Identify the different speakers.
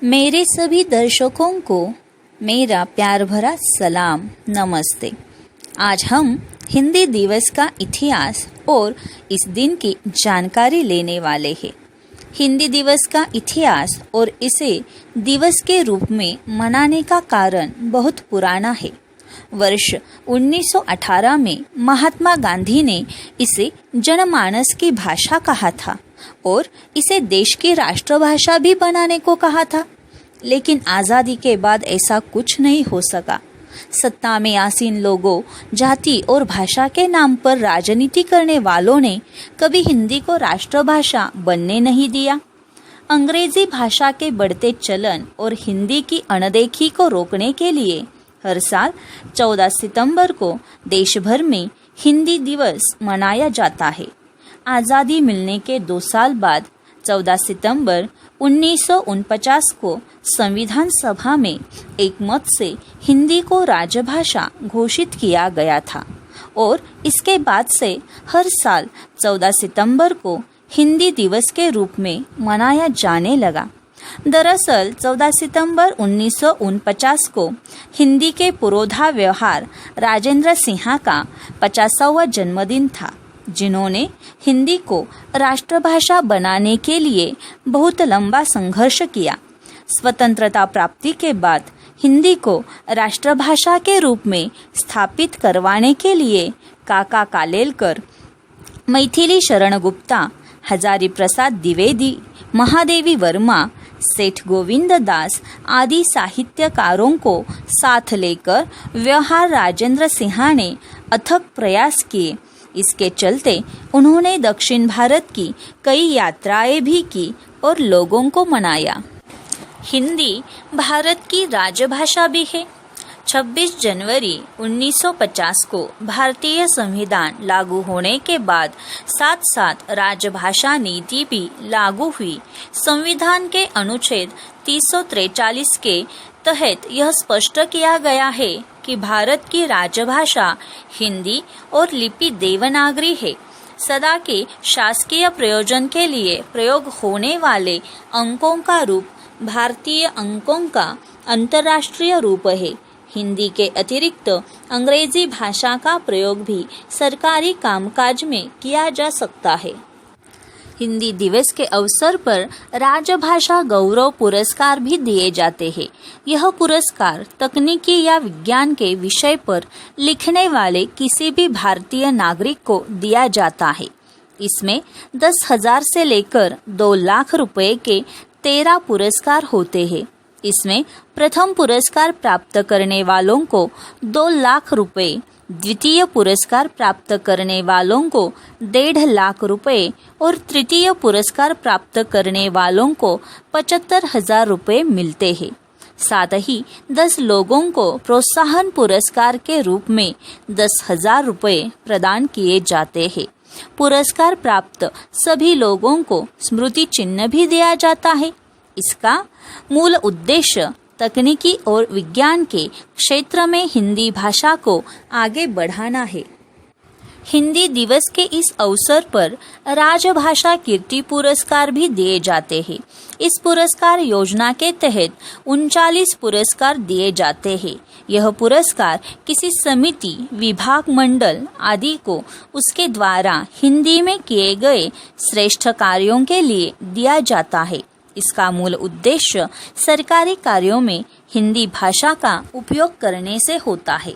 Speaker 1: मेरे सभी दर्शकों को मेरा प्यार भरा सलाम, नमस्ते। आज हम हिंदी दिवस का इतिहास और इस दिन की जानकारी लेने वाले हैं। हिंदी दिवस का इतिहास और इसे दिवस के रूप में मनाने का कारण बहुत पुराना है। वर्ष 1918 में महात्मा गांधी ने इसे जनमानस की भाषा कहा था और इसे देश की राष्ट्रभाषा भी बनाने को कहा था। लेकिन आज़ादी के बाद ऐसा कुछ नहीं हो सका। सत्ता में आसीन लोगों, जाति और भाषा के नाम पर राजनीति करने वालों ने कभी हिंदी को राष्ट्रभाषा बनने नहीं दिया। अंग्रेजी भाषा के बढ़ते चलन और हिंदी की अनदेखी को रोकने के लिए हर साल 14 सितंबर को देश भर में हिंदी दिवस मनाया जाता है। आज़ादी मिलने के 2 साल बाद 14 सितंबर 1949 को संविधान सभा में एक मत से हिंदी को राजभाषा घोषित किया गया था और इसके बाद से हर साल 14 सितंबर को हिंदी दिवस के रूप में मनाया जाने लगा। दरअसल 14 सितंबर 1949 को हिंदी के पुरोधा व्यवहार राजेंद्र सिंह का 50वां जन्मदिन था, जिन्होंने हिंदी को राष्ट्रभाषा बनाने के लिए बहुत लंबा संघर्ष किया। स्वतंत्रता प्राप्ति के बाद हिंदी को राष्ट्रभाषा के रूप में स्थापित करवाने के लिए काका कालेलकर, मैथिली शरण गुप्ता, हजारी प्रसाद द्विवेदी, महादेवी वर्मा, सेठ गोविंद दास आदि साहित्यकारों को साथ लेकर व्यवहार राजेंद्र सिंह ने अथक प्रयास किए। इसके चलते उन्होंने दक्षिण भारत की कई यात्राएं भी की और लोगों को मनाया। हिंदी भारत की राजभाषा भी है। 26 जनवरी 1950 को भारतीय संविधान लागू होने के बाद साथ साथ राजभाषा नीति भी लागू हुई। संविधान के अनुच्छेद 343 के तहत यह स्पष्ट किया गया है कि भारत की राजभाषा हिंदी और लिपि देवनागरी है। सदा के शासकीय प्रयोजन के लिए प्रयोग होने वाले अंकों का रूप भारतीय अंकों का अंतर्राष्ट्रीय रूप है। हिंदी के अतिरिक्त अंग्रेजी भाषा का प्रयोग भी सरकारी कामकाज में किया जा सकता है। हिंदी दिवस के अवसर पर राजभाषा गौरव पुरस्कार भी दिए जाते हैं। यह पुरस्कार तकनीकी या विज्ञान के विषय पर लिखने वाले किसी भी भारतीय नागरिक को दिया जाता है। इसमें 10,000 से लेकर 2 लाख रुपए के 13 पुरस्कार होते हैं। इसमें प्रथम पुरस्कार प्राप्त करने वालों को 2 लाख रुपए, द्वितीय पुरस्कार प्राप्त करने वालों को 1.5 लाख रुपए और तृतीय पुरस्कार प्राप्त करने वालों को 75,000 रुपए मिलते हैं। साथ ही 10 लोगों को प्रोत्साहन पुरस्कार के रूप में 10,000 रुपए प्रदान किए जाते हैं। पुरस्कार प्राप्त सभी लोगों को स्मृति चिन्ह भी दिया जाता है। इसका मूल उद्देश्य तकनीकी और विज्ञान के क्षेत्र में हिंदी भाषा को आगे बढ़ाना है। हिंदी दिवस के इस अवसर पर राजभाषा कीर्ति पुरस्कार भी दिए जाते हैं। इस पुरस्कार योजना के तहत 39 पुरस्कार दिए जाते हैं। यह पुरस्कार किसी समिति, विभाग, मंडल आदि को उसके द्वारा हिंदी में किए गए श्रेष्ठ कार्यों के लिए दिया जाता है। इसका मूल उद्देश्य सरकारी कार्यों में हिंदी भाषा का उपयोग करने से होता है।